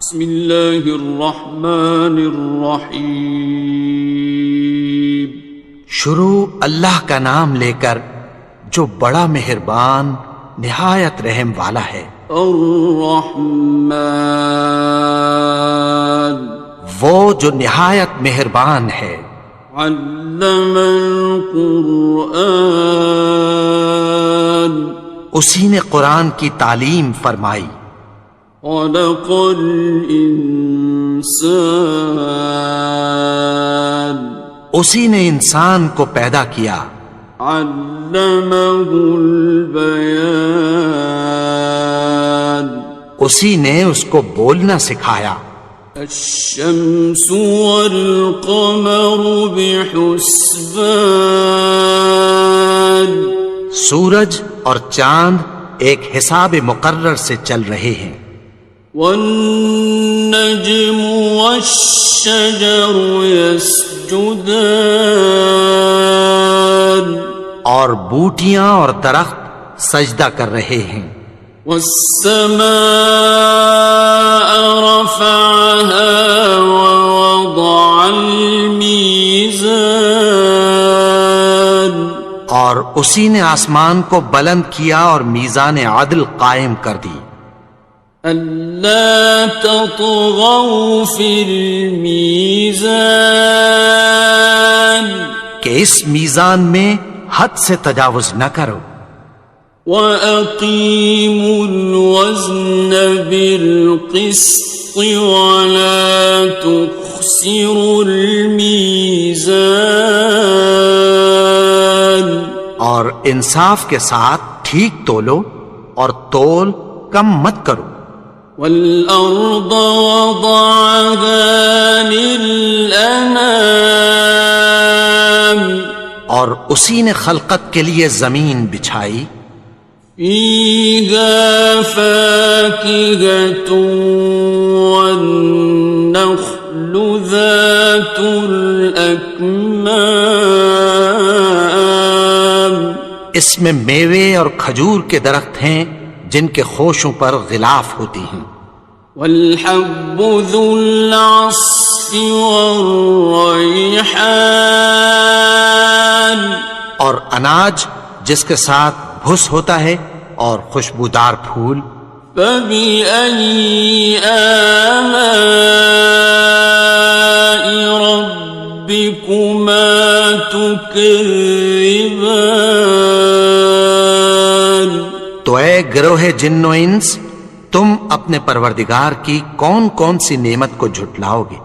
بسم اللہ الرحمن الرحیم. شروع اللہ کا نام لے کر جو بڑا مہربان نہایت رحم والا ہے. الرحمن وہ جو نہایت مہربان ہے. علم القرآن اسی نے قرآن کی تعلیم فرمائی. خلق الانسان اسی نے انسان کو پیدا کیا. علمہ البیان اسی نے اس کو بولنا سکھایا. الشمس والقمر بحسبان سورج اور چاند ایک حساب مقرر سے چل رہے ہیں. والنجم والشجر يسجدان اور بوٹیاں اور درخت سجدہ کر رہے ہیں. والسماء رفعها ووضع الميزان اور اسی نے آسمان کو بلند کیا اور میزان عدل قائم کر دی. ألا تطغوا في الميزان کہ اس میزان میں حد سے تجاوز نہ کرو. وَأَقِيمُوا الْوَزْنَ بِالْقِسْطِ وَلَا تُخْسِرُوا الْمِيزَانَ اور انصاف کے ساتھ ٹھیک تولو اور تول کم مت کرو. وَالْأَرْضَ وَضَعَهَا لِلْأَنَامِ اور اسی نے خلقت کے لیے زمین بچھائی. فِيهَا فَاكِهَةٌ وَالنَّخْلُ ذَاتُ الْأَكْمَامِ اس میں میوے اور کھجور کے درخت ہیں جن کے خوشوں پر غلاف ہوتی ہیں. وَالْحَبُّ ذُو الْعَصْفِ وَالرَّيْحَانِ اور اناج جس کے ساتھ بھس ہوتا ہے اور خوشبودار پھول. فَبِأَيِّ آلَاءِ رَبِّكُمَا تُكَذِّبَانِ تو اے گروہ جن و انس تم اپنے پروردگار کی کون کون سی نعمت کو جھٹلاؤ گے.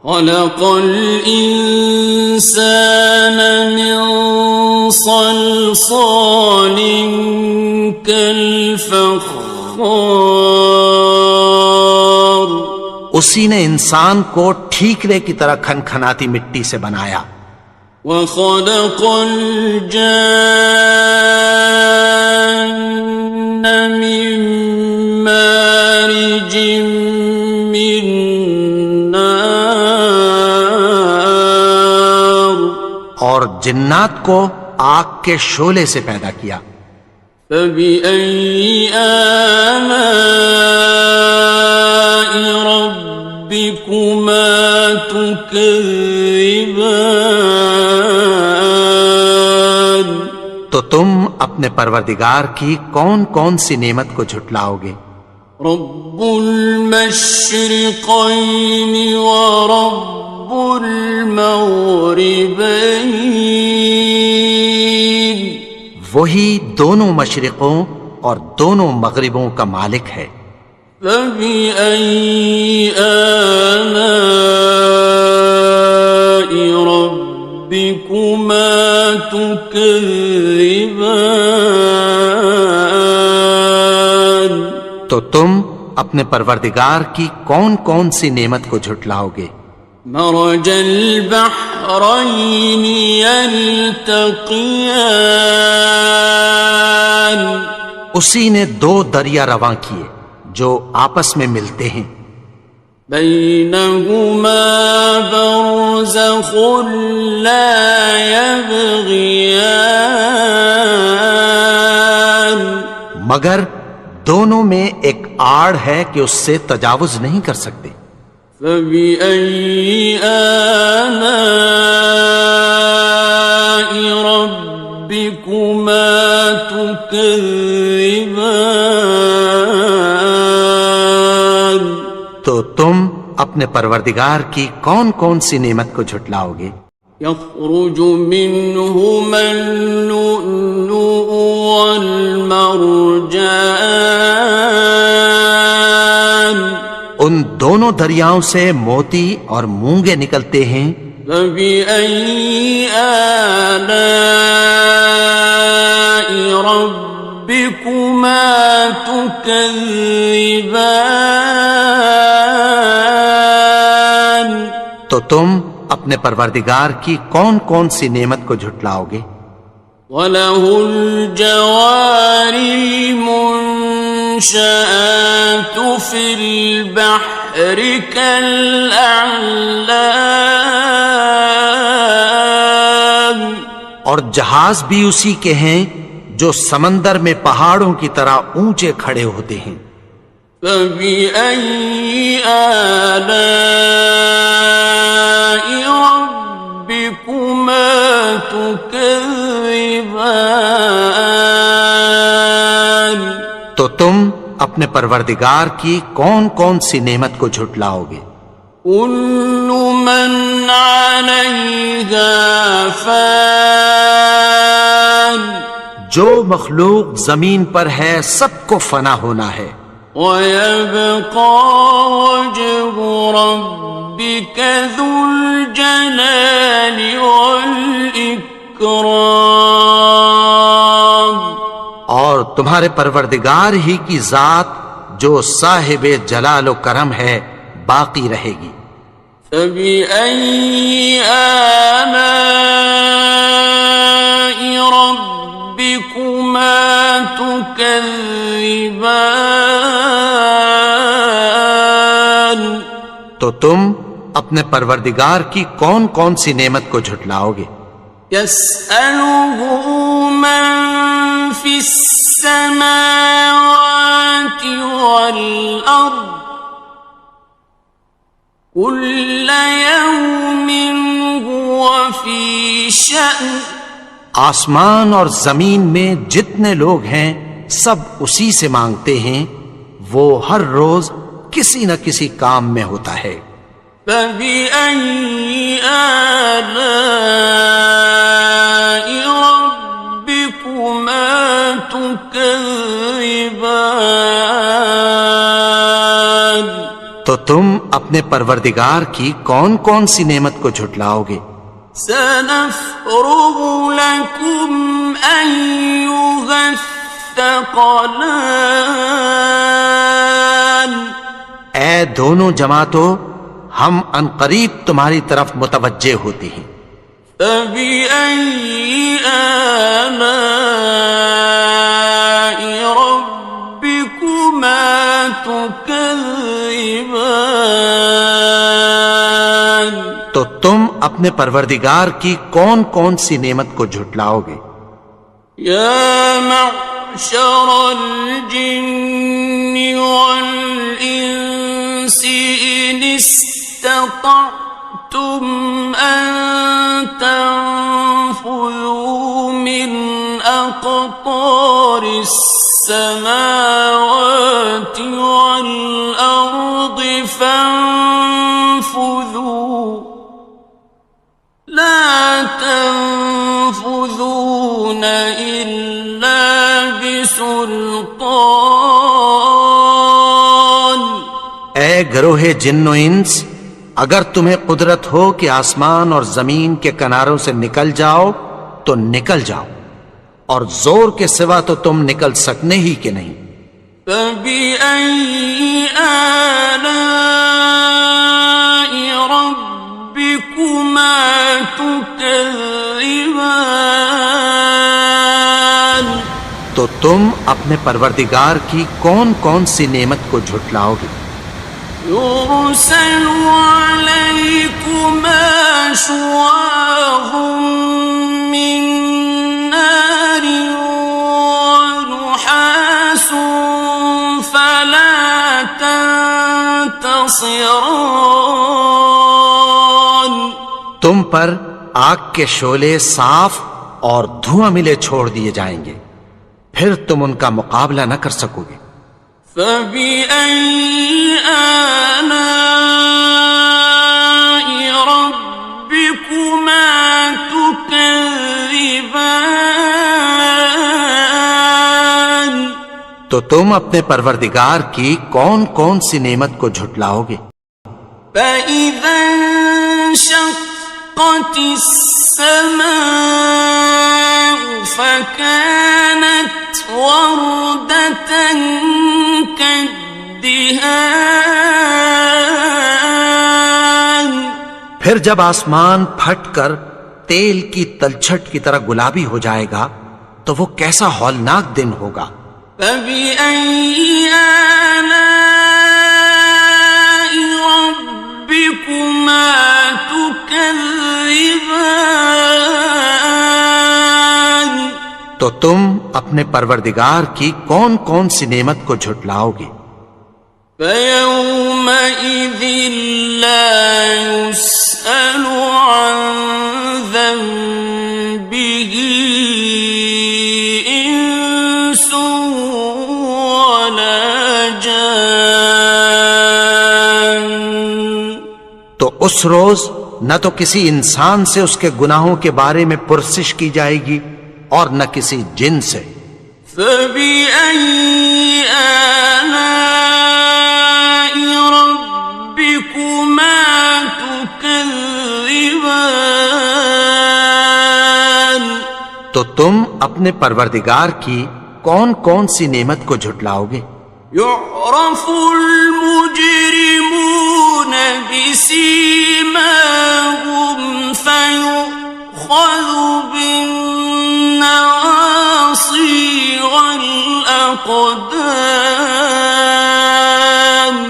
خلق الإنسان من صلصال كالفخار اسی نے انسان کو ٹھیکرے کی طرح کھنکھناتی مٹی سے بنایا. وخلق الجان من مارج من نار اور جنات کو آگ کے شعلے سے پیدا کیا. فبأي آلاء ربكما تكذبان تو تم اپنے پروردگار کی کون کون سی نعمت کو جھٹلاؤ گے. رب المشرقين ورب المغربين وہی دونوں مشرقوں اور دونوں مغربوں کا مالک ہے. فبأي آلاء ربكما تكذبان تو تم اپنے پروردگار کی کون کون سی نعمت کو جھٹلاؤ گے. مرج البحرين يلتقيان اسی نے دو دریا رواں کیے جو آپس میں ملتے ہیں. بينهما برزخ لا يبغيان مگر دونوں میں ایک آڑ ہے کہ اس سے تجاوز نہیں کر سکتے۔ فبأي آلاء ربكما تكذبان؟ تو تم اپنے پروردگار کی کون کون سی نعمت کو جھٹلاؤ گے؟ يخرج منهما اللؤلؤ والمرجان، ان دونوں دریاؤں سے موتی اور مونگے نکلتے ہیں۔ فبأي آلاء ربكما تكذبان؟ تو تم اپنے پروردگار کی کون کون سی نعمت کو جھٹلاؤ گے؟ وَلَهُ الْجَوَارِ الْمُنشَآتُ فِي الْبَحْرِ كَالْأَعْلَامِ، اور جہاز بھی اسی کے ہیں جو سمندر میں پہاڑوں کی طرح اونچے کھڑے ہوتے ہیں۔ فَبِأَيِّ آلَاءِ رَبِّكُمَا تُكَذِّبَانِ؟ تو تم اپنے پروردگار کی کون کون سی نعمت کو جھٹلاؤ گے؟ كُلُّ مَنْ عَلَيْهَا فَانٍ، جو مخلوق زمین پر ہے سب کو فنا ہونا ہے۔ وَيَبْقَى وَجْهُ رَبِّكَ ذُو الْجَلَالِ وَالْإِكْرَامِ، اور تمہارے پروردگار ہی کی ذات جو صاحب جلال و کرم ہے باقی رہے گی۔ فَبِأَيِّ آلَاءِ رَبِّكُمَا تُكَذِّبَانِ؟ تو تم اپنے پروردگار کی کون کون سی نعمت کو جھٹلاؤ گے؟ يَسْأَلُهُ مَن فِي السَّمَاوَاتِ وَالْأَرْضِ كُلَّ يَوْمٍ هُوَ فِي شَأْنٍ، آسمان اور زمین میں جتنے لوگ ہیں سب اسی سے مانگتے ہیں، وہ ہر روز کسی نہ کسی کام میں ہوتا ہے۔ فَبِأَيِّ آلَاءِ رَبِّكُمَا تُكَذِّبَانِ؟ تو تم اپنے پروردگار کی کون کون سی نعمت کو جھٹلاؤ گے؟ سَنَفْرُغُ لَكُمْ أَيُّهَ الثَّقَلَانِ، اے دونوں جماعتوں، ہم عنقریب تمہاری طرف متوجہ ہوتے ہیں۔ فَبِأَيِّ آلَاءِ رَبِّكُمَا تُكَذِّبَانِ؟ تو تم اپنے پروردگار کی کون کون سی نعمت کو جھٹلاؤ گے؟ يَا مَعْشَرَ الْجِنِّ وَالْإِنسِ إِنِ اسْتَطَعْتُمْ أَن تَنفُذُوا مِنْ أَقْطَارِ السَّمَاوَاتِ وَالْأَرْضِ فَانفُذُوا لَا تَنفُذُونَ إِلَّا بِسُلْطَانٍ۔ اے گروہ جن و انس، اگر تمہیں قدرت ہو کہ آسمان اور زمین کے کناروں سے نکل جاؤ تو نکل جاؤ، اور زور کے سوا تو تم نکل سکنے ہی کہ نہیں۔ فَبِأَيِّ آلَاءِ رَبِّكُمَا تُكَذِّبَانِ؟ تو تم اپنے پروردگار کی کون کون سی نعمت کو جھٹلاؤ گے؟ يُرْسَلُ عَلَيْكُمَا شُوَاظٌ مِّن نَّارٍ وَنُحَاسٌ فَلَا خاصرون. تم پر آگ کے شعلے صاف اور دھواں ملے چھوڑ دیے جائیں گے، پھر تم ان کا مقابلہ نہ کر سکو گے۔ فَبِأَيِّ آلَاءِ رَبِّكُمَا تُكَذِّبَانِ. تو تم اپنے پروردگار کی کون کون سی نعمت کو جھٹلاؤ گے؟ فَإِذَا انشَقَّتِ السَّمَاءُ فَكَانَتْ وَرْدَةً كَالدِّهَانِ. پھر جب آسمان پھٹ کر تیل کی تلچھٹ کی طرح گلابی ہو جائے گا تو وہ کیسا ہولناک دن ہوگا۔ فَبِأَيِّ آلَاءِ رَبِّكُمَا تُكَذِّبَانِ. تو تم اپنے پروردگار کی کون کون سی نعمت کو جھٹلاؤ گے؟ فَيَوْمَئِذٍ لَا يُسْأَلُ عَنْ ذَنبِهِ إِنسٌ وَلَا جَانٌ. تو اس روز نہ تو کسی انسان سے اس کے گناہوں کے بارے میں پرسش کی جائے گی اور نہ کسی جن سے۔ فَبِأَيِّ آلَاءِ رَبِّكُمَا تُكَذِّبَانِ. تو تم اپنے پروردگار کی کون کون سی نعمت کو جھٹلاؤ گے؟ يُعْرَفُ الْمُجْرِمُونَ بِسِيمَاهُمْ فَيُؤْخَذُ بِالنَّوَاصِي وَالْأَقْدَامِ.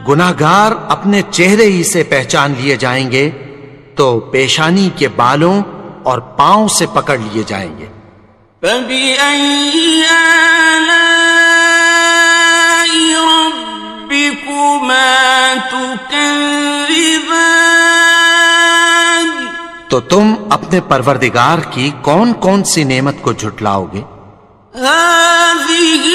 گناہگار اپنے چہرے ہی سے پہچان لیے جائیں گے تو پیشانی کے بالوں اور پاؤں سے پکڑ لیے جائیں گے۔ فَبِأَيِّ آلَاءِ رَبِّكُمَا تُكَذِّبَانِ. تو تم اپنے پروردگار کی کون کون سی نعمت کو جھٹلاؤ گے؟ هَٰذِهِ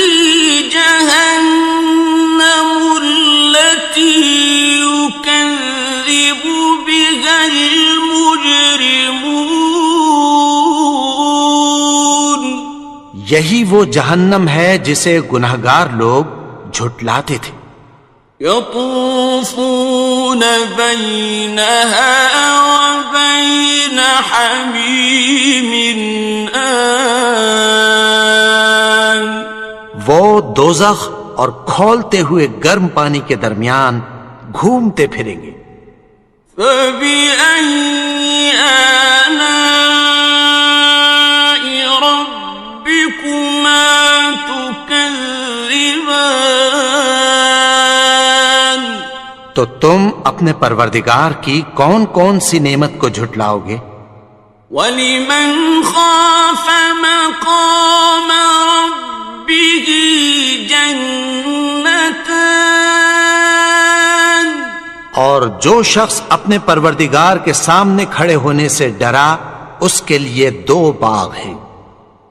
جَهَنَّمُ الَّتِي يُكَذِّبُ بِهَا الْمُجْرِمُونَ. یہی وہ جہنم ہے جسے گناہگار لوگ جھٹلاتے تھے۔ يَطُوفُونَ بَيْنَهَا وَبَيْنَ حَمِيمٍ آنٍ. وہ دوزخ اور کھولتے ہوئے گرم پانی کے درمیان گھومتے پھریں گے۔ فَبِأَيِّ آلَاءِ رَبِّكُمَا تُكَذِّبَانِ. تو تم اپنے پروردگار کی کون کون سی نعمت کو جھٹلاؤ گے؟ وَلِمَنْ خَافَ مَقَامَ رَبِّهِ جَنَّتَانِ. اور جو شخص اپنے پروردگار کے سامنے کھڑے ہونے سے ڈرا اس کے لیے دو باغ ہیں۔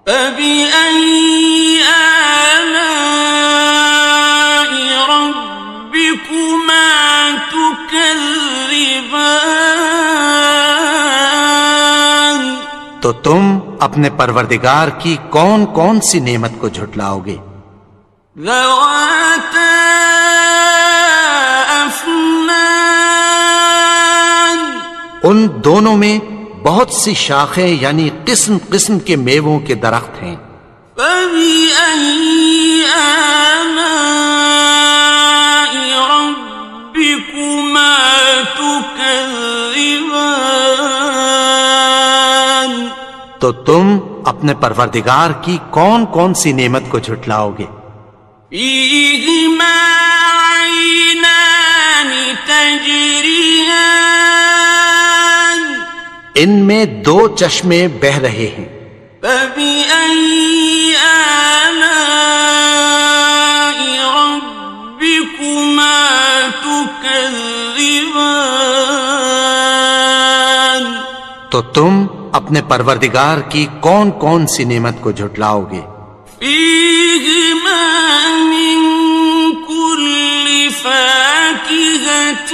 فَبِأَيِّ آلَاءِ رَبِّكُمَا تُكَذِّبَانِ. تو تم اپنے پروردگار کی کون کون سی نعمت کو جھٹلاؤ گے؟ ذَوَاتَا أَفْنَانٍ. ان دونوں میں بہت سی شاخیں یعنی قسم قسم کے میووں کے درخت ہیں۔ فَبِأَيِّ آلَاءِ رَبِّكُمَا تُكَذِّبَانِ. تو تم اپنے پروردگار کی کون کون سی نعمت کو جھٹلاؤ گے؟ فِيهِمَا عَيْنَانِ تَجْرِيَانِ. ان میں دو چشمے بہہ رہے ہیں۔ فَبِأَيِّ آلَاءِ رَبِّكُمَا تُكَذِّبَانِ. تكذبان تو تم اپنے پروردگار کی کون کون سی نعمت کو جھٹلاؤ گے؟ فيهما من كل فاكهة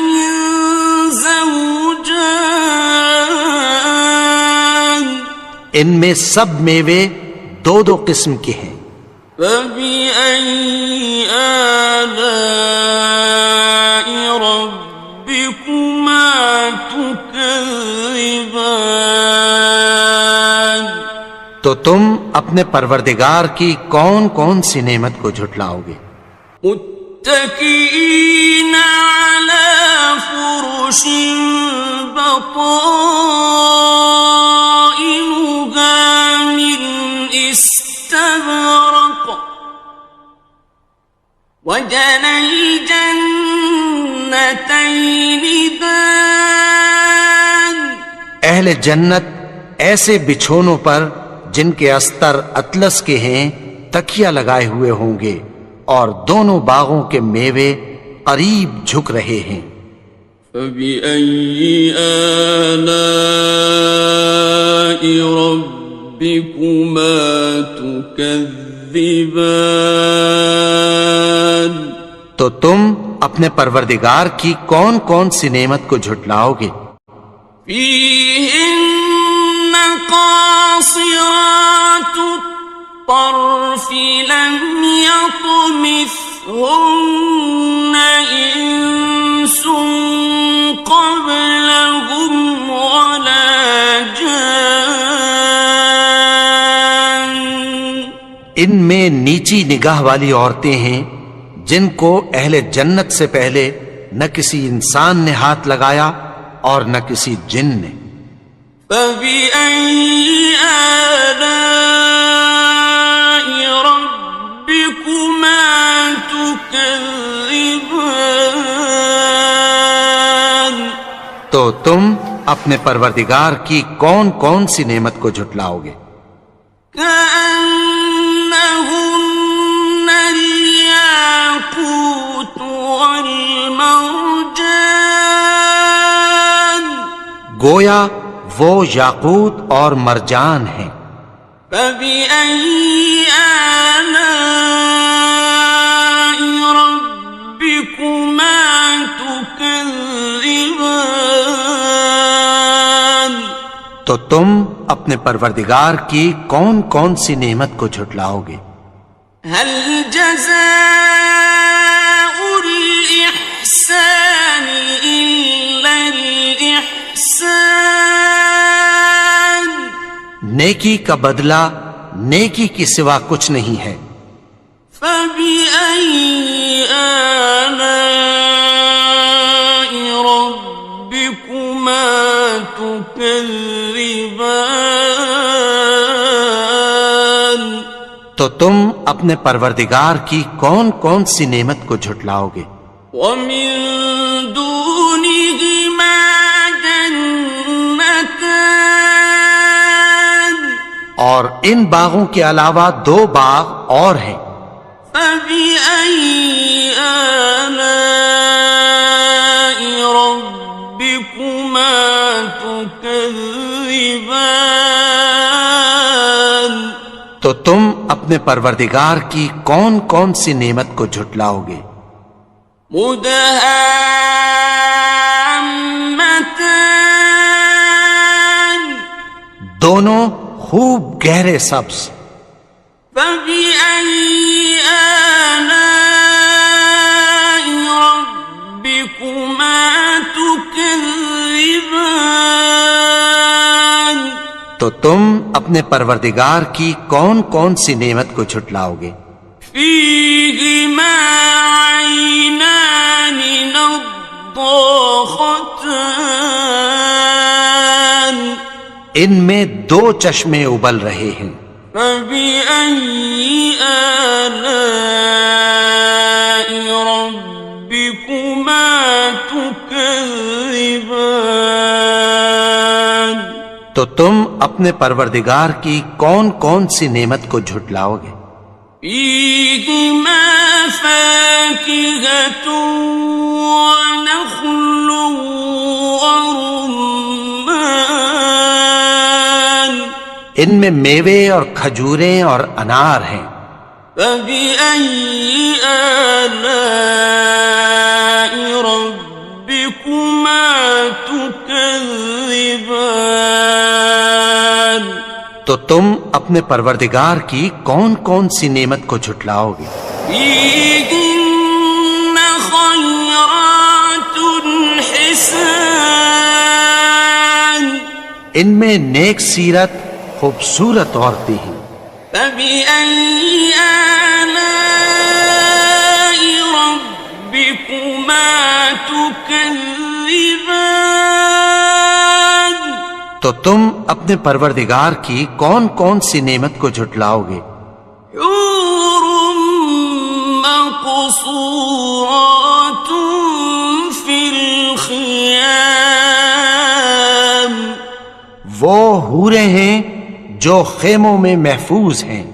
زوجان ان میں سب میوے دو دو قسم کے ہیں۔ فبأي آلاء ربكما تكذبان تو تم اپنے پروردگار کی کون کون سی نعمت کو جھٹلاؤ گے؟ متكئين على فرش بطائنها من استبرق وجنى الجنتين دان اہل جنت ایسے بچھونوں پر جن کے استر اطلس کے ہیں تکیہ لگائے ہوئے ہوں گے، اور دونوں باغوں کے میوے قریب جھک رہے ہیں۔ فبأي آلاء ربكما تكذبان تو تم اپنے پروردگار کی کون کون سی نعمت کو جھٹلاؤ گے؟ فيهن قاصرات الطرف لم يطمثهن إنس قبلهم ولا جان ان میں نیچی نگاہ والی عورتیں ہیں جن کو اہل جنت سے پہلے نہ کسی انسان نے ہاتھ لگایا اور نہ کسی جن نے۔ فبأي آلاء ربكما تكذبان تو تم اپنے پروردگار کی کون کون سی نعمت کو جھٹلاؤ گے؟ كأنهن الياقوت والمرجان گویا وہ یاقوت اور مرجان ہیں۔ فبأي آلاء ربكما تكذبان تو تم اپنے پروردگار کی کون کون سی نعمت کو جھٹلاؤ گے؟ هل جزاء الإحسان إلا الإحسان نیکی کا بدلہ نیکی کی سوا کچھ نہیں ہے۔ فبأي آلاء ربكما تكذبان تو تم اپنے پروردگار کی کون کون سی نعمت کو جھٹلاؤ گے؟ ومن دونهما جنتان اور ان باغوں کے علاوہ دو باغ اور ہیں۔ فبأي آلاء ربكما تكذبان تو تم اپنے پروردگار کی کون کون سی نعمت کو جھٹلاؤ گے؟ مدهامتان دونوں خوب گہرے سبز۔ فبأي آلاء ربكما تكذبان تو تم اپنے پروردگار کی کون کون سی نعمت کو جھٹلاؤ گے؟ فيهما عينان نضاختان ان میں دو چشمے ابل رہے ہیں۔ فبأي آلاء ربكما تكذبان تو تم اپنے پروردگار کی کون کون سی نعمت کو جھٹلاؤ گے؟ فيهما فاكهة ونخل ورمان ان میں میوے اور کھجوریں اور انار ہیں. فبأي آلاء ربكما تكذبان تو تم اپنے پروردگار کی کون کون سی نعمت کو جھٹلاؤ گے؟ فيهن خيرات حسان ان میں نیک سیرت خوبصورت عورتیں ہیں. فبأي آلاء ربكما تكذبان تو تم اپنے پروردگار کی کون کون سی نعمت کو جھٹلاؤ گے؟ حور مقصورات في الخيام وہ حوریں ہیں جو خیموں میں محفوظ ہیں.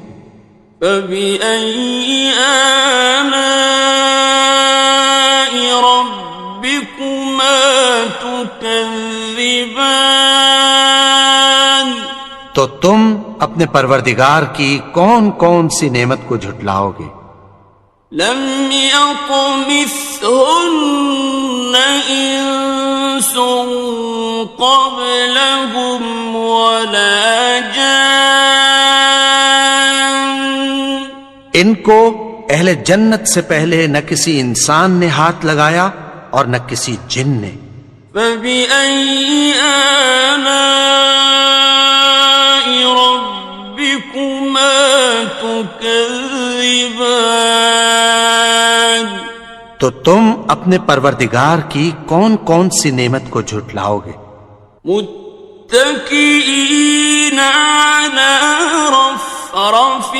فبأي آلاء ربكما تكذبان تو تم اپنے پروردگار کی کون کون سی نعمت کو جھٹلاؤ گے؟ لم يطمثهن إنس قبلهم ولا جان ان کو اہل جنت سے پہلے نہ کسی انسان نے ہاتھ لگایا اور نہ کسی جن نے. فبأي آلاء ربكما تكذبان تو تم اپنے پروردگار کی کون کون سی نعمت کو جھٹلاؤ گے؟ متكئين على رفرف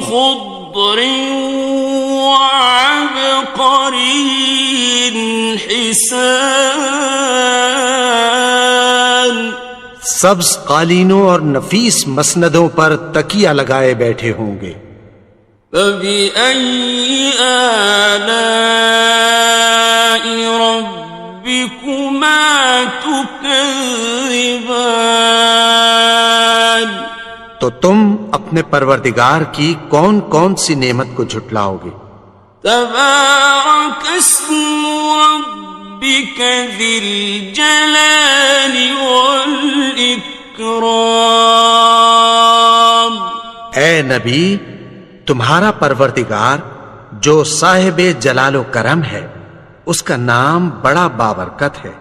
خضر وعبقري حسان سبز قالینوں اور نفیس مسندوں پر تکیہ لگائے بیٹھے ہوں گے. فبأي آلاء ربكما تكذبان تو تم اپنے پروردگار کی کون کون سی نعمت کو جھٹلاؤ گے؟ تبارك اسم ربك ذي الجلال والإكرام اے نبی، تمہارا پروردگار جو صاحب جلال و کرم ہے، اس کا نام بڑا بابرکت ہے.